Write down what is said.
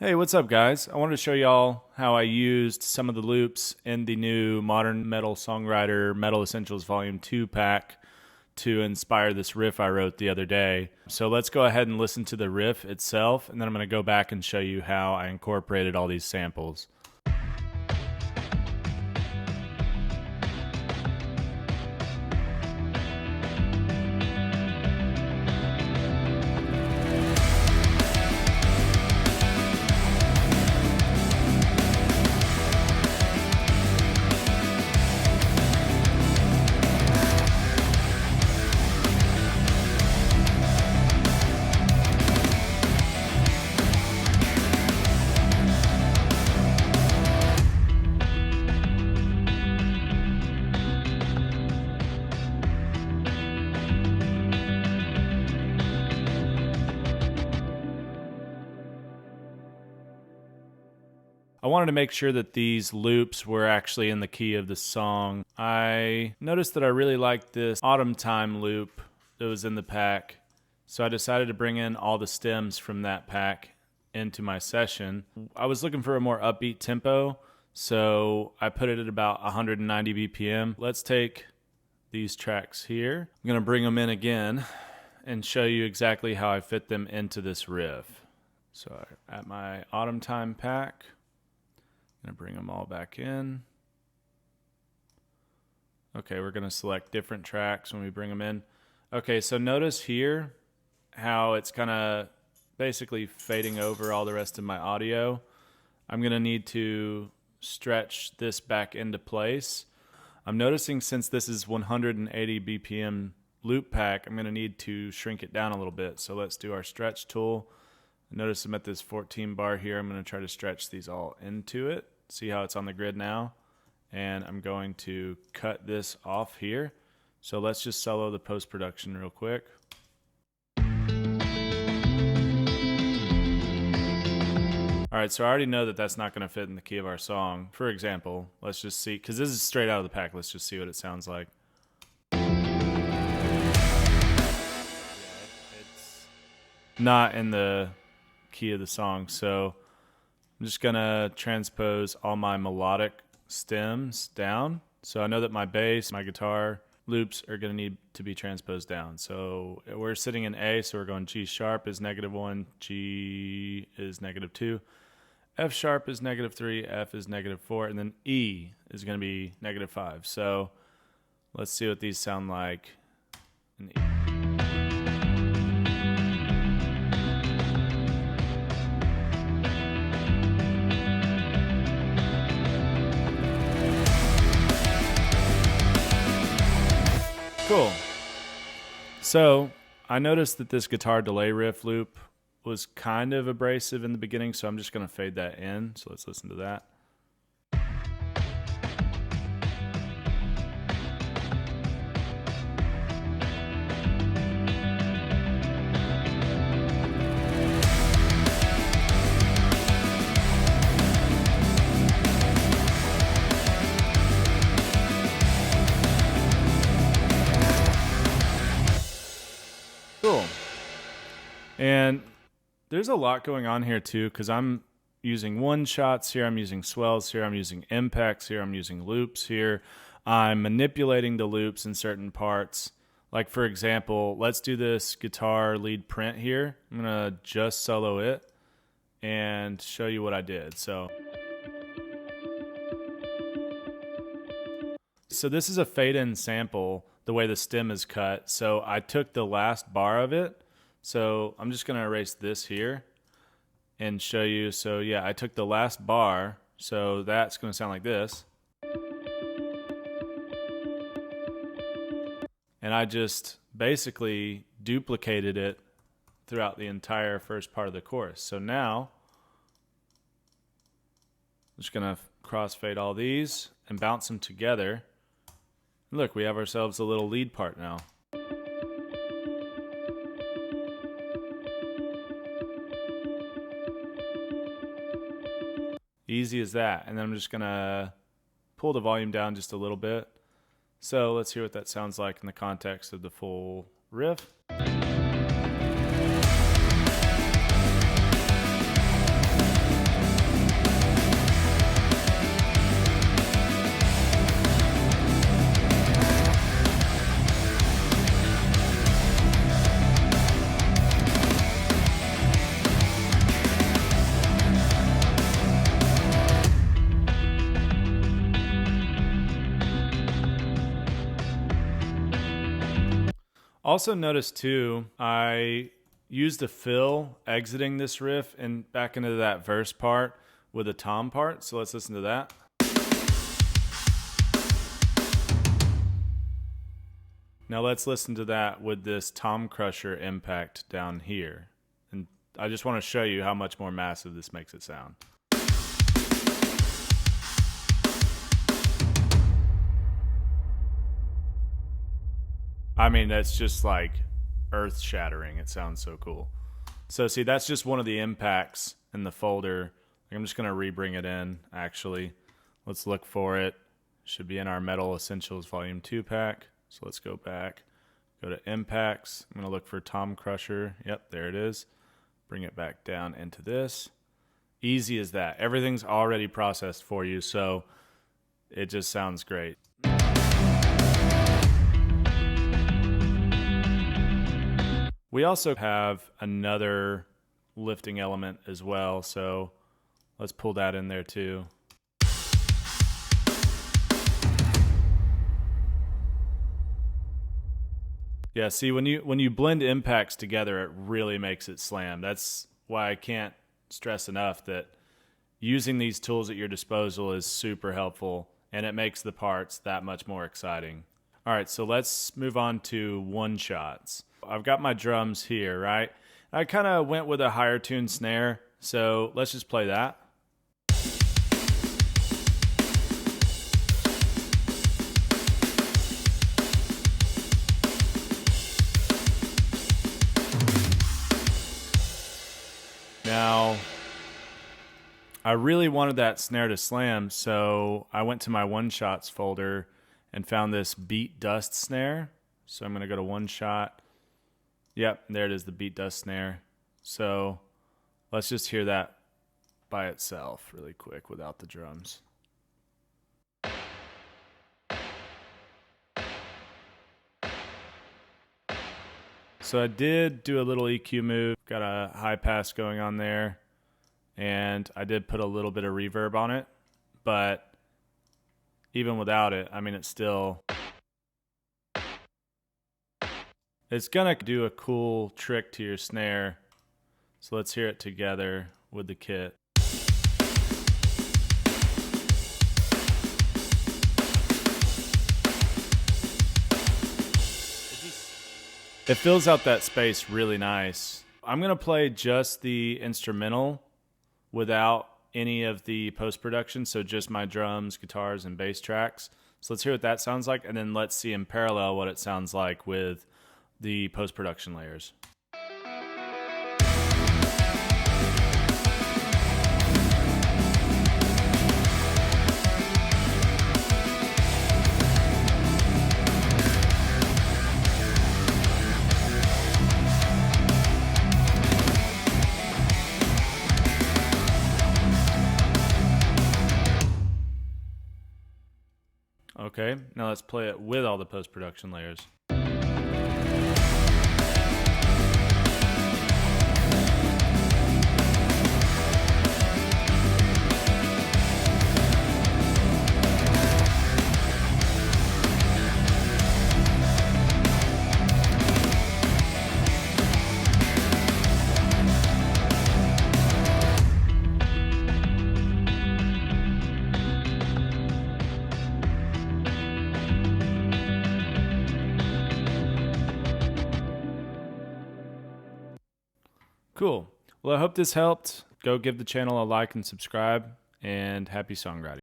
Hey, what's up, guys? I wanted to show y'all how I used some of the loops in the new Modern Metal Songwriter Metal Essentials Volume 2 pack to inspire this riff I wrote the other day. So let's go ahead and listen to the riff itself, and then I'm going to go back and show you how I incorporated all these samples. I wanted to make sure that these loops were actually in the key of the song. I noticed that I really liked this autumn time loop that was in the pack, so I decided to bring in all the stems from that pack into my session. I was looking for a more upbeat tempo, so I put it at about 190 BPM. Let's take these tracks here. I'm going to bring them in again and show you exactly how I fit them into this riff. So at my autumn time pack, I'm going to bring them all back in. Okay, we're going to select different tracks when we bring them in. Okay, so notice here how it's kind of basically fading over all the rest of my audio. I'm going to need to stretch this back into place. I'm noticing since this is 180 BPM loop pack, I'm going to need to shrink it down a little bit. So let's do our stretch tool. Notice I'm at this 14 bar here. I'm going to try to stretch these all into it. See how it's on the grid now? And I'm going to cut this off here. So let's just solo the post-production real quick. All right, so I already know that that's not going to fit in the key of our song. For example, let's just see, because this is straight out of the pack. Let's just see what it sounds like. It's not in the key of the song, so I'm just gonna transpose all my melodic stems down. So I know that my bass, my guitar loops are gonna need to be transposed down. So we're sitting in A, so we're going G sharp is -1, G is -2, F sharp is -3, F is -4, and then E is gonna be -5. So let's see what these sound like in E. Cool. So I noticed that this guitar delay riff loop was kind of abrasive in the beginning, so I'm just going to fade that in. So let's listen to that. Cool. And there's a lot going on here too, because I'm using one shots here, I'm using swells here, I'm using impacts here, I'm using loops here. I'm manipulating the loops in certain parts. Like for example, let's do this guitar lead print here. I'm gonna just solo it and show you what I did. So this is a fade-in sample, the way the stem is cut. So I took the last bar of it. So I'm just going to erase this here and show you. So yeah, I took the last bar. So that's going to sound like this. And I just basically duplicated it throughout the entire first part of the chorus. So now I'm just going to crossfade all these and bounce them together. Look, we have ourselves a little lead part now. Easy as that. And then I'm just gonna pull the volume down just a little bit. So let's hear what that sounds like in the context of the full riff. Also notice too, I used a fill exiting this riff and back into that verse part with a tom part. So let's listen to that. Now let's listen to that with this tom crusher impact down here. And I just want to show you how much more massive this makes it sound. I mean, that's just like earth shattering. It sounds so cool. So see, that's just one of the impacts in the folder. I'm just going to re-bring it in, actually. Let's look for it. Should be in our Metal Essentials Volume 2 pack. So let's go back. Go to Impacts. I'm going to look for Tom Crusher. Yep, there it is. Bring it back down into this. Easy as that. Everything's already processed for you, so it just sounds great. We also have another lifting element as well, so let's pull that in there too. Yeah, see, when you blend impacts together, it really makes it slam. That's why I can't stress enough that using these tools at your disposal is super helpful, and it makes the parts that much more exciting. All right, so let's move on to one-shots. I've got my drums here, right? I kind of went with a higher tuned snare, so let's just play that. Now, I really wanted that snare to slam, so I went to my one-shots folder and found this beat dust snare. So I'm going to go to one shot. Yep, there it is, the beat dust snare. So let's just hear that by itself really quick without the drums. So I did do a little EQ move, got a high pass going on there, and I did put a little bit of reverb on it, but even without it, I mean, it's gonna do a cool trick to your snare. So let's hear it together with the kit. It fills out that space really nice. I'm gonna play just the instrumental without any of the post-production, so just my drums, guitars, and bass tracks. So let's hear what that sounds like, and then let's see in parallel what it sounds like with the post-production layers. Okay, now let's play it with all the post-production layers. Cool. Well, I hope this helped. Go give the channel a like and subscribe, and happy songwriting.